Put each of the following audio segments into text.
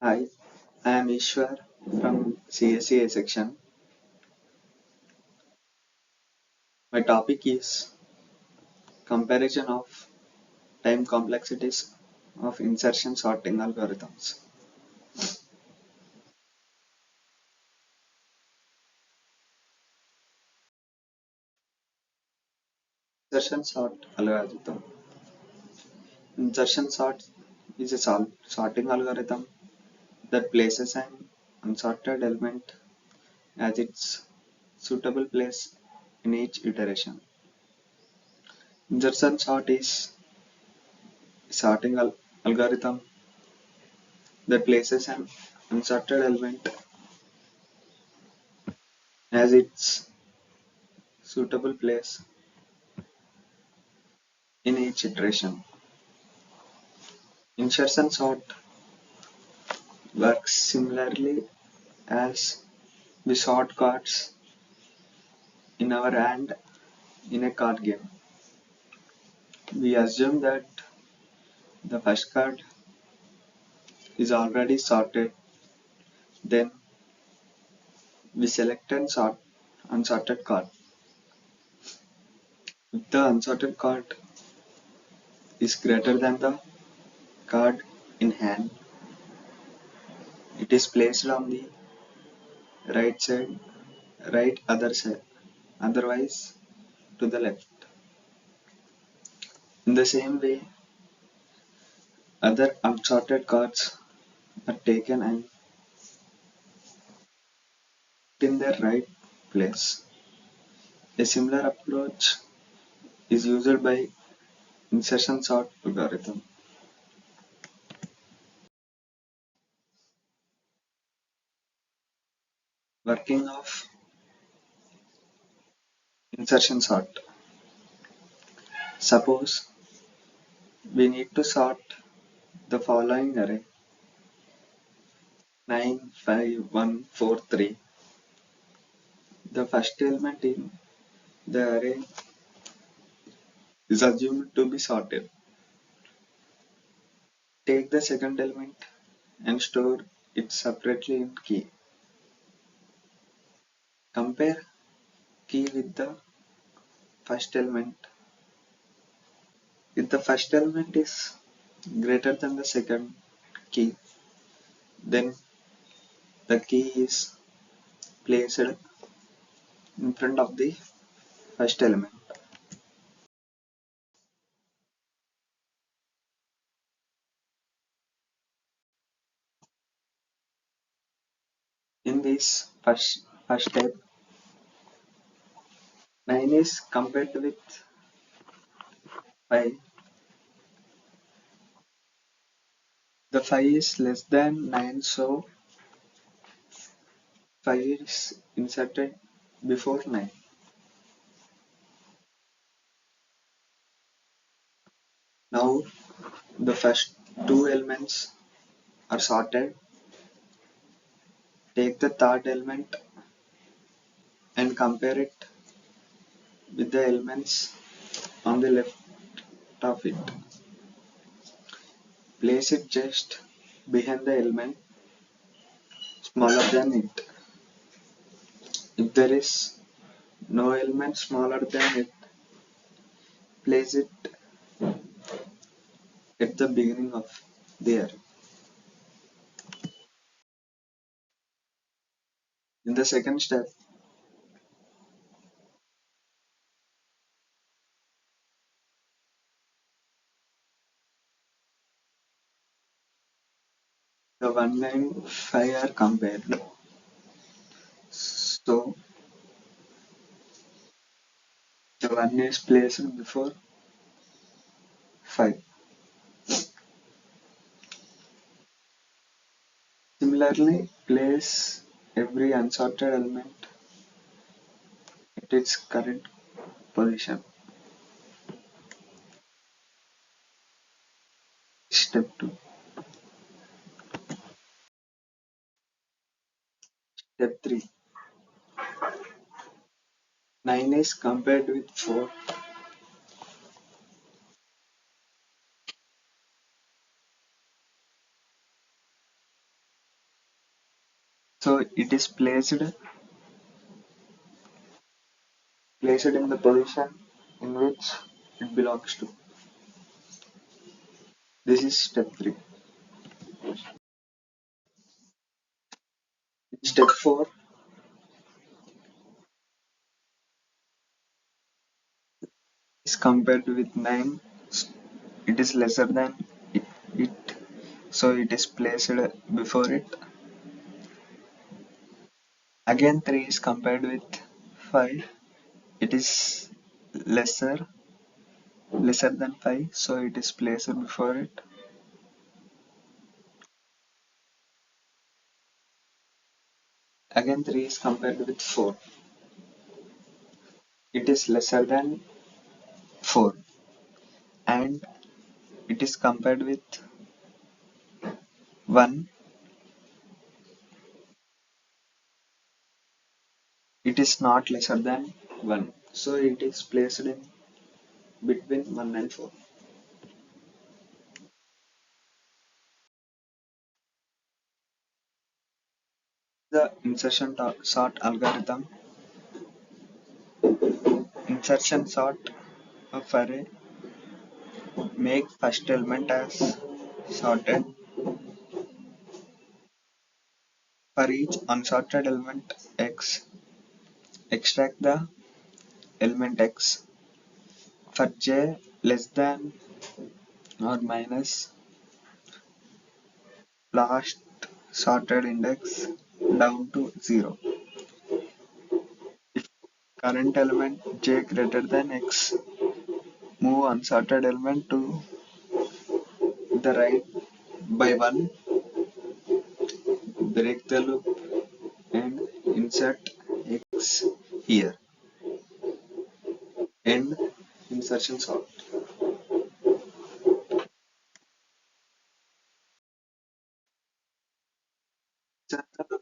Hi, I am Ishwar from CSCA section. My topic is comparison of time complexities of insertion sorting algorithms. Insertion sort algorithm. Insertion sort is a sorting algorithm that places an unsorted element as its suitable place in each iteration. Insertion sort is a sorting algorithm that places an unsorted element as its suitable place in each iteration. Insertion sort works similarly as we sort cards in our hand in a card game. We assume that the first card is already sorted, then we select an unsorted card. If the unsorted card is greater than the card in hand, it is placed on the right side, right other side, otherwise to the left. In the same way, other unsorted cards are taken and put in their right place. A similar approach is used by insertion sort algorithm. Working of insertion sort. Suppose we need to sort the following array 9, 5, 1, 4, 3. The first element in the array is assumed to be sorted. Take the second element and store it separately in key. Compare key with the first element. If the first element is greater than the second key, then the key is placed in front of the first element. In this first step, 9 is compared with 5. The 5 is less than 9, so 5 is inserted before 9. Now the first two elements are sorted. Take the third element and compare it with the elements on the left of it. Place it just behind the element smaller than it. If there is no element smaller than it, place it at the beginning of the array. In the second step, the 1 and 5 are compared. So the 1 is placed before 5. Similarly, place every unsorted element at its current position. Step 2. Step 3. 9 is compared with 4. So it is placed in the position in which it belongs to. This is step 3. Step 4 is compared with 9. It is lesser than it, so it is placed before it. Again 3 is compared with 5. It is lesser lesser than 5, so it is placed before it. Again 3 is compared with 4. It is lesser than 4, and it is compared with 1. It is not lesser than 1, so it is placed in between 1 and 4. The insertion sort algorithm. Insertion sort of array make first element as sorted. For each unsorted element x, extract the element x. For j less than or minus last sorted index down to 0. If current element j greater than x, move unsorted element to the right by 1, break the loop and insert x here. End insertion sort. These are the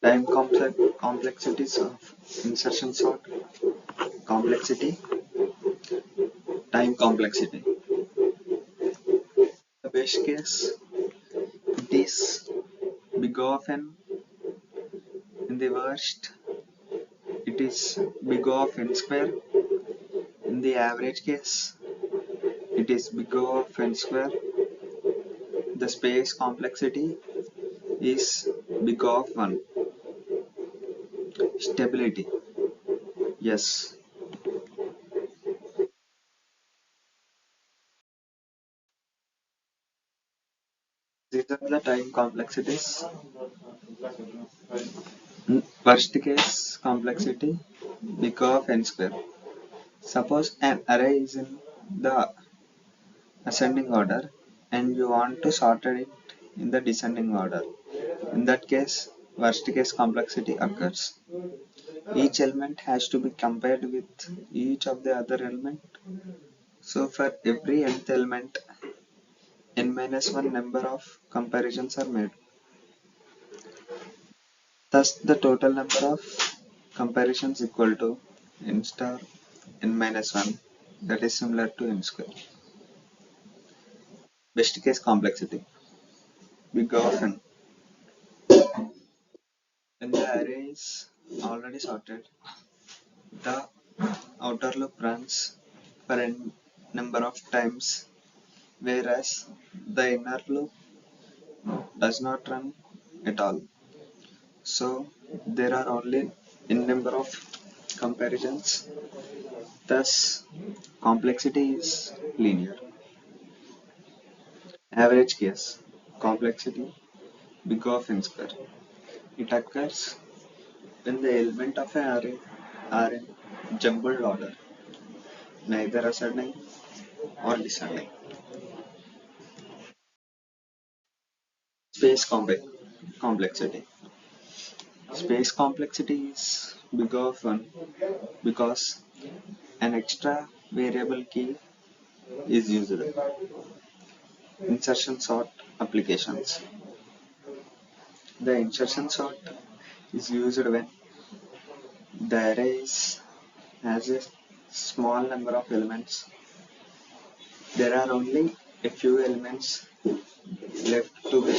time complexities of insertion sort. Complexity, time complexity. The best case, it is big of n. In the worst, it is big of n square. In the average case, it is big of n square. The space complexity is big of 1. Stability, yes. These are the time complexities. Worst case complexity, big of n square. Suppose an array is in the ascending order and you want to sort it in the descending order. In that case, worst case complexity occurs. Each element has to be compared with each of the other element. So for every nth element, n minus 1 number of comparisons are made. Thus the total number of comparisons equal to n star n minus 1, that is similar to n square. Best case complexity, big of n. When the array is already sorted, the outer loop runs for n number of times, whereas the inner loop does not run at all. So there are only n number of comparisons. Thus complexity is linear. Average case complexity, big of n square. It occurs when the element of an array are in jumbled order, neither ascending or descending. Space complexity. Space complexity is big of 1 because an extra variable key is used. Insertion sort applications. The insertion sort is used when the array has a small number of elements. There are only a few elements left to be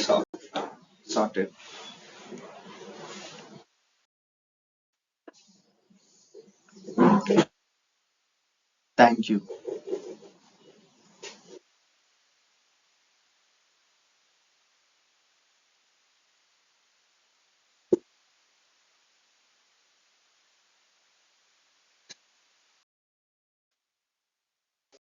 sorted. Thank you.